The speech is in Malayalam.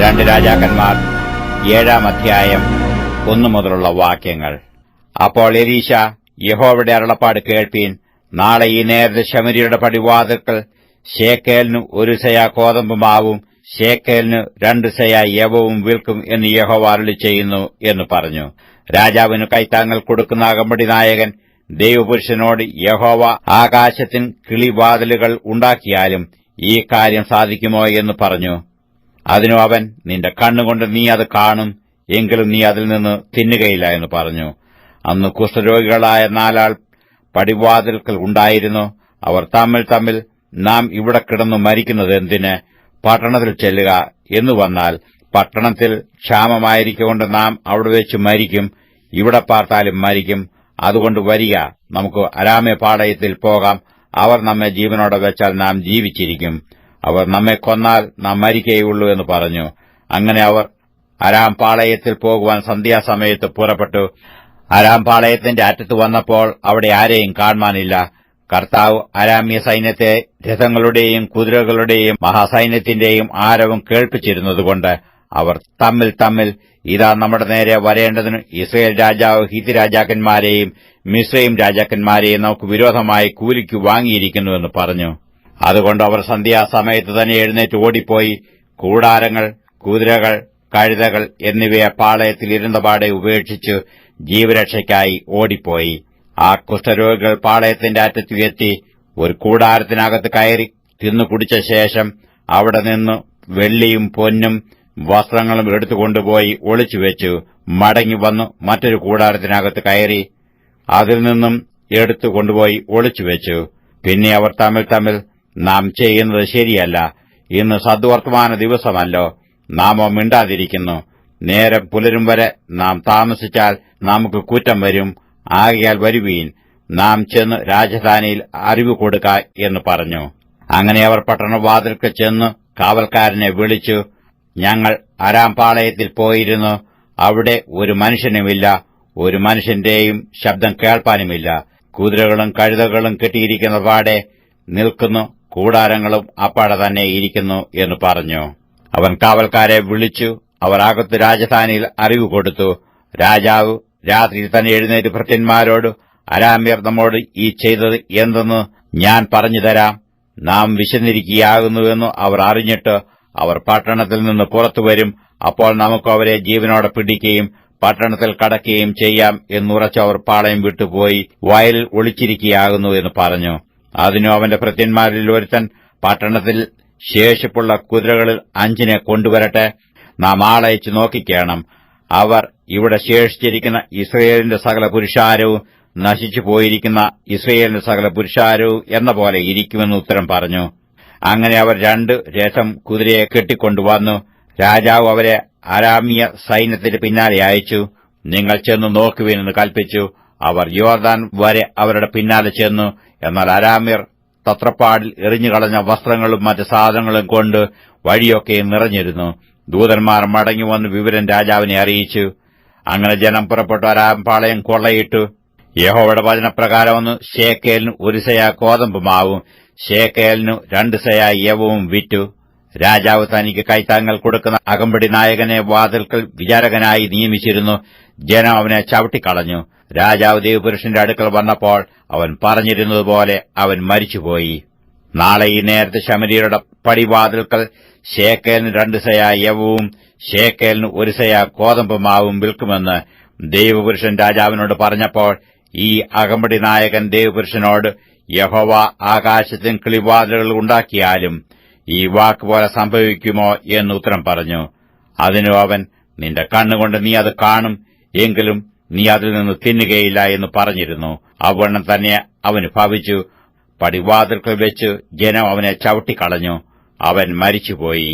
രണ്ട് രാജാക്കന്മാർ 7-ാം അധ്യായം 1 മുതലുള്ള വാക്യങ്ങൾ. അപ്പോൾ എലീശ, യഹോവയുടെ അരുളപ്പാട് കേൾപ്പീൻ. നാളെ ഈ നേരത്ത് ശമര്യരുടെ പടിവാതിൽക്കൽ ശേക്കേലിന് 1 സെയാ കോതമ്പ് മാവും ശേക്കേലിന് 2 സെയാ യവവും വിൽക്കും എന്ന് യഹോവ അരുളിച്ചെയ്യുന്നു എന്ന് പറഞ്ഞു. രാജാവിന് കൈത്താങ്ങൽ കൊടുക്കുന്ന അകമ്പടി നായകൻ ദൈവപുരുഷനോട്, യഹോവ ആകാശത്തിൻ കിളിവാതിലുകൾ ഉണ്ടാക്കിയാലും ഈ കാര്യം സാധിക്കുമോ എന്ന് പറഞ്ഞു. അതിനു അവൻ, നിന്റെ കണ്ണുകൊണ്ട് നീ അത് കാണും, എങ്കിലും നീ അതിൽ നിന്ന് തിന്നുകയില്ല എന്ന് പറഞ്ഞു. അന്ന് കുഷ്ഠരോഗികളായ 4 ആൾ പടിവാതിൽക്കൽ ഉണ്ടായിരുന്നു. അവർ തമ്മിൽ നാം ഇവിടെ കിടന്നു മരിക്കുന്നത് എന്തിന്? പട്ടണത്തിൽ ചെല്ലുക എന്ന് വന്നാൽ, പട്ടണത്തിൽ ക്ഷാമമായിരിക്കൊണ്ട് നാം അവിടെ വെച്ച് മരിക്കും, ഇവിടെ പാർത്താലും മരിക്കും. അതുകൊണ്ട് വരിക, നമുക്ക് അരാമ്യ പാളയത്തിൽ പോകാം. അവർ നമ്മെ ജീവനോടെ വെച്ചാൽ നാം ജീവിച്ചിരിക്കും, അവർ നമ്മെ കൊന്നാൽ നാം മരിക്കേയുള്ളൂ എന്ന് പറഞ്ഞു. അങ്ങനെ അവർ അരാം പാളയത്തിൽ പോകുവാൻ സന്ധ്യാസമയത്ത് പുറപ്പെട്ടു. അരാം പാളയത്തിന്റെ അറ്റത്ത് വന്നപ്പോൾ അവിടെ ആരെയും കാണുവാനില്ല. കർത്താവ് അരാമ്യ സൈന്യത്തെ രഥങ്ങളുടെയും കുതിരകളുടെയും മഹാസൈന്യത്തിന്റെയും ആരവം കേൾപ്പിച്ചിരുന്നതുകൊണ്ട് അവർ തമ്മിൽ ഇതാ നമ്മുടെ നേരെ വരേണ്ടതിന് ഇസ്രായേൽ രാജാവ് ഹിത്തി രാജാക്കന്മാരെയും മിസ്രയീം രാജാക്കന്മാരെയും നമുക്ക് വിരോധമായി കൂലിക്ക് വാങ്ങിയിരിക്കുന്നുവെന്ന് പറഞ്ഞു. അതുകൊണ്ട് അവർ സന്ധ്യാസമയത്ത് തന്നെ എഴുന്നേറ്റ് ഓടിപ്പോയി കൂടാരങ്ങൾ, കുതിരകൾ, കഴുതകൾ എന്നിവയെ പാളയത്തിൽ ഇരുന്നപാടെ ഉപേക്ഷിച്ച് ജീവരക്ഷയ്ക്കായി ഓടിപ്പോയി. ആ കുഷ്ഠരോഗികൾ പാളയത്തിന്റെ അറ്റത്ത് എത്തി ഒരു കൂടാരത്തിനകത്ത് കയറി തിന്നു കുടിച്ച ശേഷം അവിടെ നിന്ന് വെള്ളിയും പൊന്നും വസ്ത്രങ്ങളും എടുത്തുകൊണ്ടുപോയി ഒളിച്ചുവെച്ചു. മടങ്ങി വന്നു മറ്റൊരു കൂടാരത്തിനകത്ത് കയറി അതിൽ നിന്നും എടുത്തുകൊണ്ടുപോയി ഒളിച്ചുവെച്ചു. പിന്നെ അവർ തമ്മിൽ നാം ചെയ്യുന്നത് ശരിയല്ല, ഇന്ന് സദ്വർത്തമാന ദിവസമല്ലോ, നാമോ മിണ്ടാതിരിക്കുന്നു. നേരം പുലരും വരെ നാം താമസിച്ചാൽ നമുക്ക് കുറ്റം വരും. ആകയാൽ വരുവീൻ, നാം ചെന്ന് രാജധാനിയിൽ അറിവ് കൊടുക്ക എന്ന് പറഞ്ഞു. അങ്ങനെ അവർ പട്ടണവാതിൽക്ക് ചെന്ന് കാവൽക്കാരനെ വിളിച്ചു, ഞങ്ങൾ അരാം പാളയത്തിൽ പോയിരുന്നു, അവിടെ ഒരു മനുഷ്യനുമില്ല, ഒരു മനുഷ്യന്റെയും ശബ്ദം കേൾപ്പാനുമില്ല. കുതിരകളും കഴുതകളും കെട്ടിയിരിക്കുന്ന പാടെ നിൽക്കുന്നു, കൂടാരങ്ങളും അപ്പാടെ തന്നെ ഇരിക്കുന്നു എന്ന് പറഞ്ഞു. അവൻ കാവൽക്കാരെ വിളിച്ചു, അവർ അകത്ത് രാജധാനിയിൽ അറിവ് കൊടുത്തു. രാജാവ് രാത്രിയിൽ തന്നെ എഴുന്നേറ്റ് ഭൃത്യന്മാരോട്, അരാമ്യർ നമ്മോട് ഈ ചെയ്തത് എന്തെന്ന് ഞാൻ പറഞ്ഞുതരാം. നാം വിശന്നിരിക്കുകയാകുന്നുവെന്ന് അവർ അറിഞ്ഞിട്ട് അവർ പട്ടണത്തിൽ നിന്ന് പുറത്തുവരും. അപ്പോൾ നമുക്ക് അവരെ ജീവനോടെ പിടിക്കുകയും പട്ടണത്തിൽ കടക്കുകയും ചെയ്യാം എന്നുറച്ച് അവർ പാളയം വിട്ടുപോയി വയലിൽ ഒളിച്ചിരിക്കുകയാകുന്നു എന്ന് പറഞ്ഞു. അതിനു അവന്റെ ഭൃത്യന്മാരിൽ ഒരുത്തൻ, പട്ടണത്തിൽ ശേഷിപ്പുള്ള കുതിരകളിൽ 5 കൊണ്ടുവരട്ടെ, നാം ആളയച്ച് നോക്കിക്കേണം. അവർ ഇവിടെ ശേഷിച്ചിരിക്കുന്ന ഇസ്രയേലിന്റെ സകല പുരുഷാരവും നശിച്ചു പോയിരിക്കുന്ന ഇസ്രയേലിന്റെ സകല പുരുഷാരവും എന്ന പോലെ ഇരിക്കുമെന്ന് ഉത്തരം പറഞ്ഞു. അങ്ങനെ അവർ 2 രഥം കുതിരയെ കെട്ടിക്കൊണ്ടുവന്നു. രാജാവ് അവരെ അരാമ്യ സൈന്യത്തിന്റെ പിന്നാലെ അയച്ചു. നിങ്ങൾ ചെന്ന് നോക്കുവിനെന്ന് കൽപ്പിച്ചു. അവർ യോർദാൻ വരെ അവരുടെ പിന്നാലെ ചെന്നു. എന്നാൽ അരാമ്യർ തത്രപ്പാടിൽ എറിഞ്ഞുകളഞ്ഞ വസ്ത്രങ്ങളും മറ്റ് സാധനങ്ങളും കൊണ്ട് വഴിയൊക്കെ നിറഞ്ഞിരുന്നു. ദൂതന്മാർ മടങ്ങിവന്ന് വിവരം രാജാവിനെ അറിയിച്ചു. അങ്ങനെ ജനം പുറപ്പെട്ടു അരാം പാളയം കൊള്ളയിട്ടു. യഹോവയുടെ വചനപ്രകാരമൊന്ന് ശേക്കേലിന് 1 സെയാ കോതമ്പ് മാവും ശേക്കേലിന് 2 സെയാ യവവും വിറ്റു. രാജാവ് തനിക്ക് കൈത്താങ്ങൽ കൊടുക്കുന്ന അകമ്പടി നായകനെ വാതിൽക്കൽ വിചാരകനായി നിയമിച്ചിരുന്നു. ജനം അവനെ ചവിട്ടിക്കളഞ്ഞു. രാജാവ് ദൈവപുരുഷന്റെ അടുക്കൽ വന്നപ്പോൾ അവൻ പറഞ്ഞിരുന്നതുപോലെ അവൻ മരിച്ചുപോയി. നാളെ ഈ നേരത്തെ ശമര്യരുടെ പടിവാതിൽക്കൽ ശേക്കേലിന് 2 സെയാ യവവും ശേക്കേലിന് 1 സെയാ കോതമ്പ് മാവും വിൽക്കുമെന്ന് ദൈവപുരുഷൻ രാജാവിനോട് പറഞ്ഞപ്പോൾ ഈ അകമ്പടി നായകൻ ദൈവപുരുഷനോട്, യഹോവ ആകാശത്തിന് കിളിവാതിലുകൾ ഉണ്ടാക്കിയാലും ഈ വാക്കുപോലെ സംഭവിക്കുമോ എന്ന് ഉത്തരം പറഞ്ഞു. അതിനു അവൻ, നിന്റെ കണ്ണുകൊണ്ട് നീ അത് കാണും, എങ്കിലും നീ അതിൽ നിന്ന് തിന്നുകയില്ല എന്ന് പറഞ്ഞിരുന്നു. അവണ്ണം തന്നെ അവന് ഭവിച്ചു. പടിവാതിൽക്കൽ വെച്ച് ജനം അവനെ ചവിട്ടിക്കളഞ്ഞു. അവൻ മരിച്ചുപോയി.